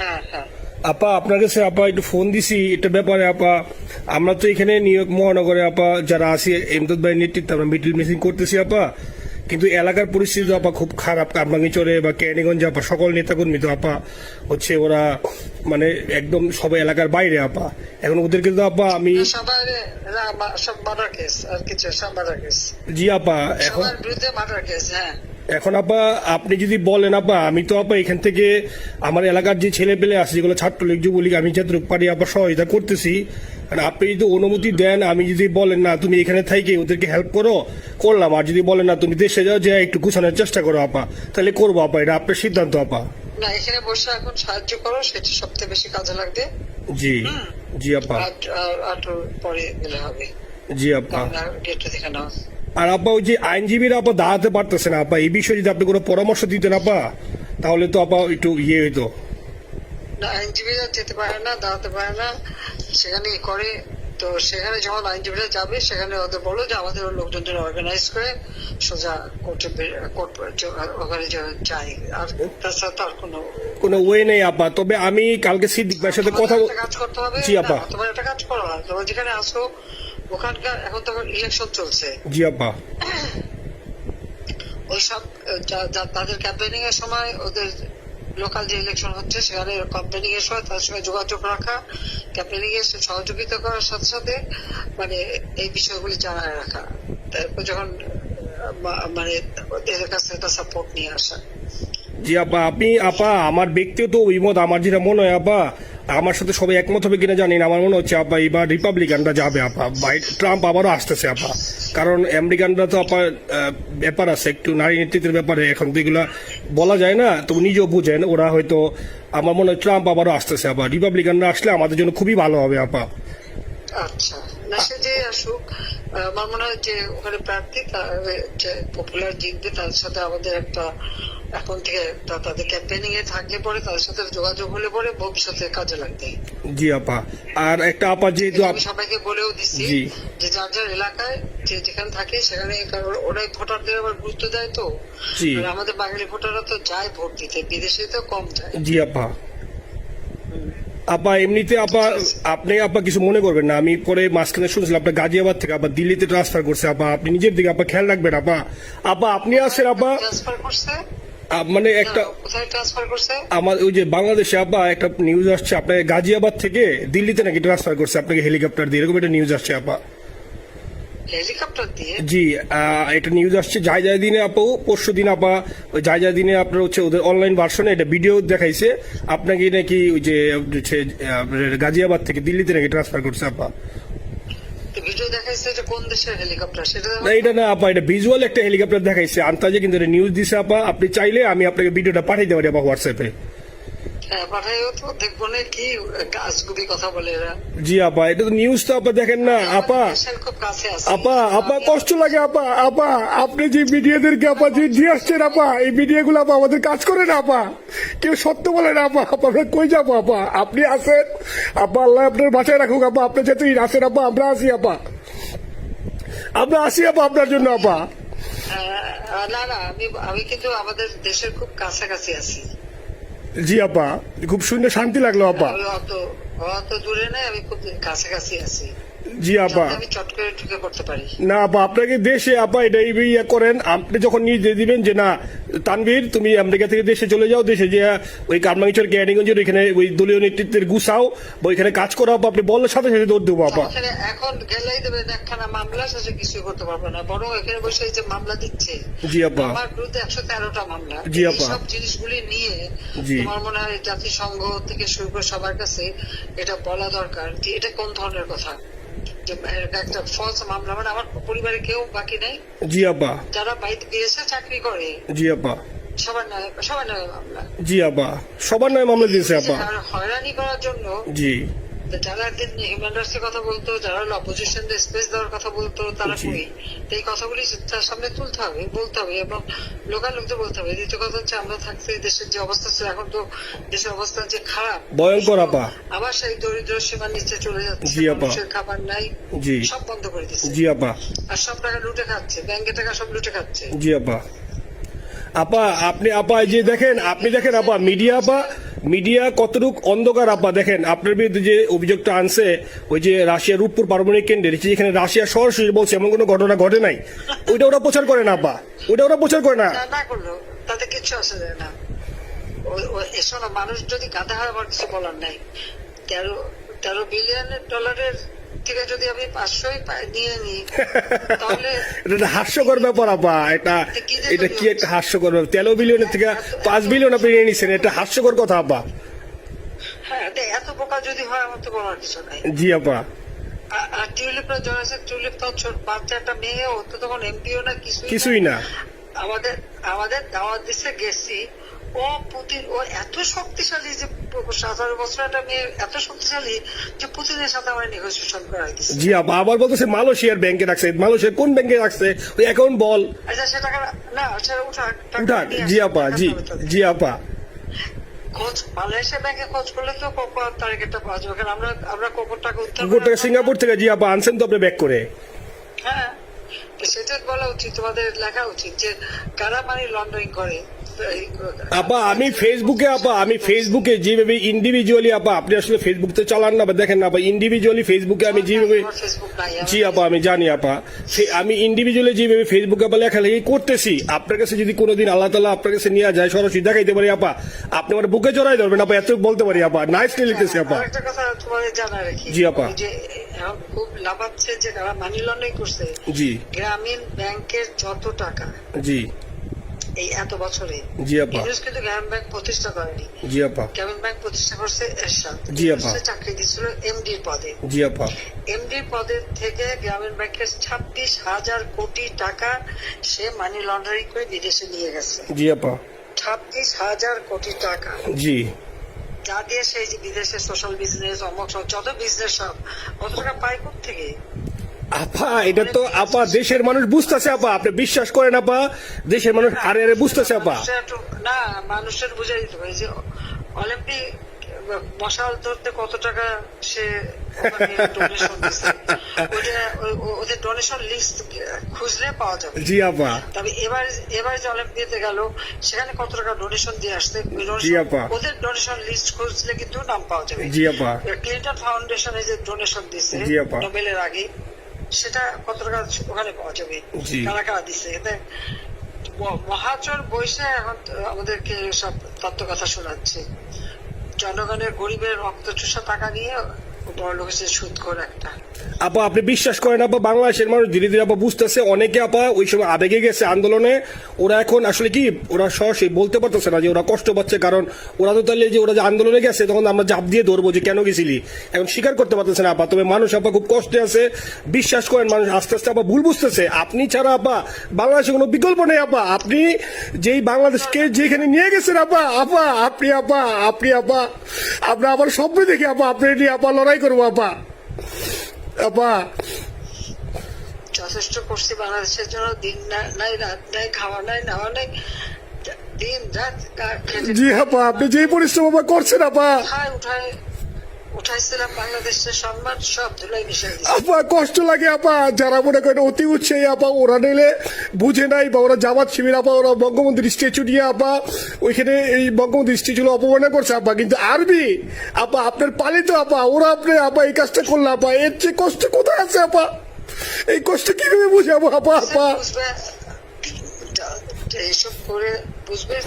হ্যাঁ হ্যাঁ আপা আপনার কাছে আপা একটু ফোন দিছি এটা ব্যাপারে আপা। আমরা তো এখানে নিউ ইয়র্ক মহানগরে আপা যারা আছি এমদাদ ভাই নেতৃত্বে আমরা মিডিল মিসিং করতেছি আপা, কিন্তু এলাকার পরিস্থিতি তো আপা খুব খারাপ। কামরাঙ্গীরচরে বা ক্যানিগঞ্জে আপা সকল নেতাকর্মী তো আপা হচ্ছে ওরা মানে একদম সবাই এলাকার বাইরে আপা। এখন ওদেরকে তো আপা আমি সবার সব মার্ডার কেস আর কিছু সব মার্ডার কেস জি আপা এখন সবার বিরুদ্ধে মার্ডার কেস। হ্যাঁ এখন আপা আপনি যদি বলেন আপা আমি তো আপা এখান থেকে আমার এলাকার যে ছেলে পেলে আছে যেগুলো ছাত্রলীগ যুবলীগ আমি যতটুকু পারি আপা সহায়তা করতেছি। আর আপনি যদি অনুমতি দেন, আমি যদি বলেন না তুমি এখানে থাইকে ওদেরকে হেল্প করো করলাম, আর যদি বলেন না তুমি দেশে যাও যে একটু গুছানোর চেষ্টা করো আপা, তাহলে করবো আপা, এটা আপনার সিদ্ধান্ত আপা। না, এখানে বসে এখন সাহায্য করো, সেটা সবচেয়ে বেশি কাজে লাগবে। জি জি আপা। আর পরে গেলে হবে। জি আপা। গেটটা দেখে নাও। আর আপা ওই যে আইনজীবীরা আপা দাঁড়াতে পারতেছে না আপা, এই বিষয়ে যদি আপনি কোনো পরামর্শ দিতেন আপা তাহলে তো আপা একটু ইয়ে হইতো। না, আইনজীবীরা যেতে পারে না, দাঁড়াতে পারে না, সেখানে করে। তো সেখানে যখন আইনজীবীরা যাবে সেখানে ওদের বলো যে আমাদের লোকজন অর্গানাইজ করে সোজা কোর্টে ওখানে যাই। আর তাছাড়া তার কোনো ওয়ে নেই আপা। তবে আমি কালকে সিদ্দিক ভাইয়ের সাথে কথা কাজ করতে হবে। জি আপা। তোমার একটা কাজ করো, তোমার যেখানে আসো ওখানকার এখন তো ইলেকশন চলছে। জি আপা। ওইসব তাদের ক্যাম্পেনিং এর সময় ওদের লোকাল যে ইলেকশন হচ্ছে সেখানে ক্যাম্পেনিং এর সময় তাদের সঙ্গে যোগাযোগ রাখা, ক্যাম্পেনিং এর সহযোগিতা করার সাথে সাথে মানে এই বিষয়গুলি জানায় রাখা, তারপর যখন মানে এদের কাছে একটা সাপোর্ট নিয়ে আসা। জি আপা। আপনি আপা আমার ব্যক্তিগত অভিমত, আমার যেটা মনে হয় আপা, আমার সাথে সবাই একমত হবে কিনা জানি না, আমার মনে হচ্ছে আপা এবার রিপাবলিকানরা যাবে আপা, ট্রাম্প আবারও আসতেছে আপা। কারণ আমেরিকানরা তো আপা ব্যাপার আছে একটু নারী নেতৃত্বের ব্যাপারে, এখন তো এগুলা বলা যায় না, তো নিজেও বুঝেন ওরা হয়তো, আমার মনে হয় ট্রাম্প আবারও আসতেছে আপা। রিপাবলিকানরা আসলে আমাদের জন্য খুবই ভালো হবে আপা। আচ্ছা, না সে যে আসুক, আমার মনে হয় যে ওখানে প্রার্থী যে পপুলার জিতবে তার সাথে আমাদের একটা এখন থেকে তাদের ক্যাম্পেনিং এ থাকলে পরে তাদের সাথে যোগাযোগ হলে পরে ভবিষ্যতে কাজে লাগবে। জি আপা। আর একটা আপা যেহেতু আমি সবাইকে বলেও দিচ্ছি যে যার যার এলাকায় যে যেখানে থাকে সেখানে, ওরাই ভোটারদের আবার গুরুত্ব দেয়। তো আমাদের বাঙালি ভোটাররা তো যায় ভোট দিতে, বিদেশে তো কম যায়। জি আপা। আপা এমনিতে আপা আপনি আপা কিছু মনে করবেন না, আমি পরে মাঝখানে শুনছিলাম আপনার গাজিয়াবাদ থেকে আবার দিল্লিতে ট্রান্সফার করছে আপা, আপনি নিজের দিকে আপা খেয়াল রাখবেন আপা। আপা আপনি আসেন আপা। ট্রান্সফার করছে মানে একটা কোথায় ট্রান্সফার করছে? আমার ওই যে বাংলাদেশে আপা একটা নিউজ আসছে আপনাকে গাজিয়াবাদ থেকে দিল্লিতে নাকি ট্রান্সফার করছে আপনাকে হেলিকপ্টার দিয়ে, এরকম একটা নিউজ আসছে আপা। হেলিকপ্টার দিয়ে? জি একটা নিউজ আসছে যায় দিনে আপু, পরশু দিন আপা ওই যায় দিনে আপনার হচ্ছে ওদের অনলাইন ভার্সনে এটা ভিডিও দেখাইছে আপনাকে নাকি ওই যে গাজিয়াবাদ থেকে দিল্লিতে নাকি ট্রান্সফার করছে আপা। ভিডিও দেখাইছে, এটা কোন দেশের হেলিকপ্টার সেটা? না এটা না আপা, এটা ভিজুয়াল একটা হেলিকপ্টার দেখাইছে আন্তাজে, কিন্তু এটা নিউজ দিছে আপা। আপনি চাইলে আমি আপনাকে ভিডিওটা পাঠাইতে পারি আপা হোয়াটসঅ্যাপে। পাঠাইও তো, দেখবো না কি গাছগুলি কথা বলে এরা। জি আপা, এটা তো নিউজ তো আপা দেখেন না আপা। খুব কাছে আছে আপা আপা কষ্ট লাগে আপা। আপা আপনি যে মিডিয়াদেরকে আপা যে দিয়ে আসছেন আপা, এই মিডিয়াগুলো আপা আমাদের কাজ করে না আপা, কেউ সত্য বলে না আপা। আমরা কই যাবো আপা, আপনি আছেন আপা, আল্লাহ আপনার বাঁচায় রাখুক আপা। আপনি যেহেতু আছেন আপা, আমরা আসি আপা, আমরা আসি আপা আপনার জন্য আপা। না না, আমি কিন্তু আমাদের দেশের খুব কাছাকাছি আছি। জি আপা, খুব শুনে শান্তি লাগলো আপা। অত দূরে নেই, আমি খুব কাছাকাছি আছি। জি আপা। আমি চট করে ঢুকে পড়তে পারি না আপা, আপনাকে দেশে আপা এটা ইয়ে করেন, আপনি যখন নিজে দিবেন যে না তানভীর তুমি আমেরিকা থেকে দেশে চলে যাও, দেশে যে ওই কামরাঙ্গীরচর ক্যানিগঞ্জের ওইখানে ওই দলীয় নেতৃত্বের গুছাও বা ওইখানে কাজ করো আপা, আপনি বললে সাথে সাথে দৌড় দেবো আপা। এখন গেলেই দেবেন একখানা মামলা, শেষে কিছু করতে পারবে না, বরং এখানে বসে যে মামলা দিচ্ছে। জি আপা। আমার বিরুদ্ধে 113টা মামলা। জি আপা। সব জিনিসগুলি নিয়ে তোমার মনে হয় জাতিসংঘ থেকে শুরু করে সবার কাছে এটা বলা দরকার যে এটা কোন ধরনের কথা, একটা ফলস মামলা। মানে আমার পরিবারে কেউ বাকি নেই। জি আপা। যারা বাইরে বিদেশে চাকরি করে জি আপা সবার নয় মামলা। জি আপা, সবার নয় মামলা দিয়েছে আপা। হয়রানি করার জন্য জি যারা হিউম্যান রাইটস এর কথা বলতো, যারা অপোজিশন স্পেস দেওয়ার কথা বলতো, তারা কই? এই কথাগুলি তার সামনে তুলতে হবে, বলতে হবে, এবং লোকাল লোকদের বলতে হবে। দ্বিতীয় কথা হচ্ছে আমরা থাকতে দেশের যে অবস্থা ছিল, এখন তো দেশের অবস্থা যে খারাপ, ভয়ঙ্কর আপা। আবার সেই দরিদ্র সীমার নিচে চলে যাচ্ছে, মানুষের খাবার নাই, সব বন্ধ করে দিচ্ছে। জি আপা। আর সব টাকা লুটে খাচ্ছে, ব্যাংকের টাকা সব লুটে খাচ্ছে। জি আপা। আপা আপনি আপা এই যে দেখেন, আপনি দেখেন আপা, মিডিয়া কতটুক অন্ধকার আপা। দেখেন আপনার বিরুদ্ধে যে অভিযোগটা আনছে, ওই যে রাশিয়ার রূপপুর পারমাণবিক কেন্দ্রে, যেখানে রাশিয়া সরাসরি বলছে এমন কোনো ঘটনা ঘটে নাই, ওইটা ওরা প্রচার করে না আপা, ওইটা ওরা প্রচার করে না। না করলো তাতে কিচ্ছু আসে যায় না। এসব মানুষ যদি গাধা হয় আমার কিছু বলার নাই। 13 বিলিয়ন ডলারের থেকে যদি আমি 500 নিয়ে নিই তাহলে এটা একটা হাস্যকর ব্যাপার আপা। এটা কি একটা হাস্যকর ব্যাপার? 13 বিলিয়নের থেকে 5 বিলিয়ন আপনি নিয়ে নিচ্ছেন, এটা হাস্যকর কথা আপা। হ্যাঁ, এত বোকা যদি হয় আমার তো বলার কিছু নাই। জি আপা। আর টিউলিপরা জড়াইছে, টিউলিপ তো ছোট বাচ্চা একটা মেয়ে, ও তো তখন এমপিও না, কিছুই না। আমাদের দাওয়াত দিচ্ছে, গেছি। ও ও এত শক্তিশালী যে 17 বছর একটা মেয়ে এত শক্তিশালী যে পুতিনের সাথে আমার নেগোসিয়েশন করাই দিচ্ছে। জি আপা, আবার বলতেছে মালয়েশিয়ার ব্যাংকে রাখছে। মালয়েশিয়ার কোন ব্যাংকে রাখছে ওই অ্যাকাউন্ট বল। আচ্ছা, সে টাকা না, সেটা উঠাক। জি আপা, জি আপা। খোঁজ মালয়েশিয়া ব্যাংকে খোঁজ করলে তো কোকোর টার্গেটটা পাওয়া যাবে, কারণ আমরা কোকোর টাকা সিঙ্গাপুর থেকে। জি আপা, আনছেন তো আপনি ব্যাক করে। হ্যাঁ, তো সেটা বলা উচিত, তোমাদের লেখা উচিত যে কারা মানি লন্ডারিং করে। আপা আমি ফেসবুকে যেভাবে ইন্ডিভিজুয়ালি আপা, আপনি আসলে ফেসবুক তো চালান না বা দেখেন না আপা, ইন্ডিভিজুয়ালি ফেসবুকে আমি যেভাবে, জি আপা আমি জানি আপা, আমি ইন্ডিভিজুয়ালি যেভাবে ফেসবুকে আপা লেখালেখি করতেছি, আপনার কাছে যদি কোনোদিন আল্লাহ তাআলা আপনার কাছে নিয়ে যায়, সরাসরি দেখাইতে পারি আপা, আপনি আমার বুকে জড়াই ধরবেন আপা, এত বলতে পারি আপা। নাইসলি লিখতেছি আপা। একটা কথা তোমাদের জানা রাখি, জি আপা। যে এখন খুব লাভাচ্ছে যে যারা মানি লন্ডারিং করছে, জি গ্রামীণ ব্যাংকের যত টাকা জি এই এত বছরে, জি আপা, ইউনুস কিন্তু গ্রামীণ ব্যাংক প্রতিষ্ঠা করেনি। জি আপা, গ্রামীণ ব্যাংক প্রতিষ্ঠা করছে এরশাদ। জি আপা। চাকরি দিচ্ছিল এমডির পদে। জি আপা। এমডির পদের থেকে গ্রামীণ ব্যাংকের 26,000 কোটি টাকা সে মানি লন্ডারিং করে বিদেশে নিয়ে গেছে। জি আপা। 26,000 কোটি টাকা, জি। যা দিয়ে সেই যে বিদেশে সোশ্যাল বিজনেস, অমক যত বিজনেস সব কত টাকা পায় থেকে। আপা এটা তো আপা দেশের মানুষ বুঝতেছে আপা, আপনি বিশ্বাস করেন আপা, দেশের মানুষ হারে হারে বুঝতেছে আপা। না, মানুষের বুঝে দিতে পারে যে অলিম্পিক মশাল ধরতে কত টাকা সে ডোনেশন দিচ্ছে, ওদের ডোনেশন লিস্ট খুঁজলে পাওয়া যাবে। জি আপা। তবে এবার যে অলিম্পিয়াতে গেল সেখানে কত টাকা ডোনেশন দিয়ে আসছে, জি আপা। ওদের ডোনেশন লিস্ট খুঁজলে কিন্তু নাম পাওয়া যাবে। জি আপা। ক্লিন্টন ফাউন্ডেশনে যে ডোনেশন দিচ্ছে জি আপা, নোবেলের আগে, সেটা কত টাকা ওখানে পাওয়া যাবে, কারা কারা দিচ্ছে। এতে মহাচর বৈশে এখন আমাদেরকে সব তত্ত্ব কথা শোনাচ্ছে, জনগণের গরিবের রক্ত চুষা টাকা নিয়ে বড় লোকের সুদ করে একটা। আপা আপনি বিশ্বাস করেন আপা, বাংলাদেশের মানুষ ধীরে ধীরে আপা বুঝতেছে, অনেকে আপা ওই সময় আবেগে গেছে আন্দোলনে, ওরা এখন আসলে কি ওরা সরাসরি বলতে পারতেছে না যে ওরা কষ্ট পাচ্ছে, কারণ ওরা তো তাহলে যে ওরা যে আন্দোলনে গেছে তখন আমরা জাপ দিয়ে ধরবো যে কেন গেছিলি, এখন স্বীকার করতে পারতেছে না আপা। তবে মানুষ আপা খুব কষ্টে আছে, বিশ্বাস করেন মানুষ আস্তে আস্তে আপা ভুল বুঝতেছে। আপনি ছাড়া আপা বাংলাদেশে কোনো বিকল্প নেই আপা, আপনি যেই বাংলাদেশকে যেখানে নিয়ে গেছেন আপা, আপনি আবার স্বপ্ন দেখি আপা, আপনি নিয়ে আপা লড়াই করবো আপা। আপা যথেষ্ট করছি বাংলাদেশের জন্য, দিন নাই রাত নাই, খাওয়া নাই নাওয়া নাই, দিন রাত। জি আপা, আপনি যে পরিশ্রম আপা করছেন আপা, উঠাইছিলাম বাংলাদেশের সম্মান সব ধুলাই মিশাই দিচ্ছে আপা। কষ্ট লাগে আপা, যারা মনে করেন অতি উৎসাহী আপা, ওরা নিলে বুঝে নাই বা ওরা জামাত শিবির আপা, ওরা বঙ্গবন্ধুর স্ট্যাচু নিয়ে আপা ওইখানে এই বঙ্গবন্ধুর স্ট্যাচু অপমানে করছে আপা, কিন্তু আরবি আপা আপনার পালিত আপা, ওরা আপনি আপা এই কাজটা করলে আপা, এর চেয়ে কষ্ট কোথায় আছে আপা? এই কষ্ট কিভাবে বুঝাবো আপা? বুঝবে, এইসব করে বুঝবে।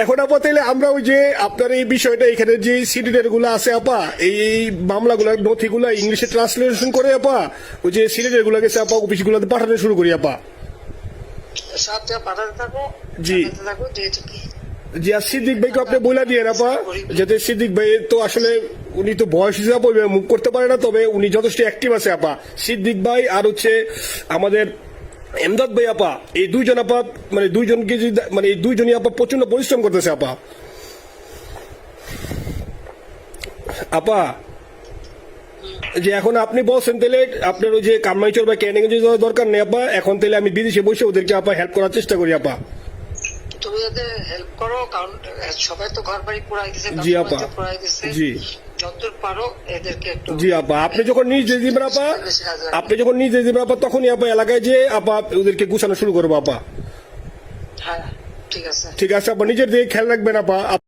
এখন আপা তাইলে আমরা ওই যে আপনার এই বিষয়টা এখানে যে সিডিডের গুলো আছে আপা, এই মামলাগুলো নথিগুলো ইংলিশে ট্রান্সলেশন করে আপা ওই যে সিডিডের গুলো গেছে আপা অফিস গুলোতে পাঠানো শুরু করি আপা। সব যা পাঠাতে থাকো, জি থাকো যেহেতু কি জি। আর সিদ্দিক ভাইকে আপনি বলে দিয়ে আপা, যাতে সিদ্দিক ভাই তো আসলে উনি তো বয়স হিসাবে মুভ করতে পারে না, তবে উনি যথেষ্ট অ্যাক্টিভ আছে আপা। সিদ্দিক ভাই আর হচ্ছে আমাদের এমদাদ ভাই আপা, এই দুইজন আপা মানে দুইজনকে মানে এই দুইজনই আপা প্রচন্ড পরিশ্রম করতেছে আপা। আপা যে এখন আপনি বলছেন তাহলে আপনার ওই যে কামাইচর বা ক্যানিগঞ্জে যাওয়ার দরকার নেই আপা, এখন তাহলে আমি বিদেশে বসে ওদেরকে আপা হেল্প করার চেষ্টা করি আপা। তুমি ওদের হেল্প করো, কারণ সবাই তো ঘর বাড়ি পুরাই দিছে। জি আপা, জি যতদূর পারো এদেরকে একটু। জি আপা, আপনি যখন নিজে দিবেন আপা, তখনই আপা এলাকায় যে আপা ওদেরকে গুছানো শুরু করবো আপা। হ্যাঁ ঠিক আছে। ঠিক আছে আপা, নিজের দিকে খেয়াল রাখবেন আপা।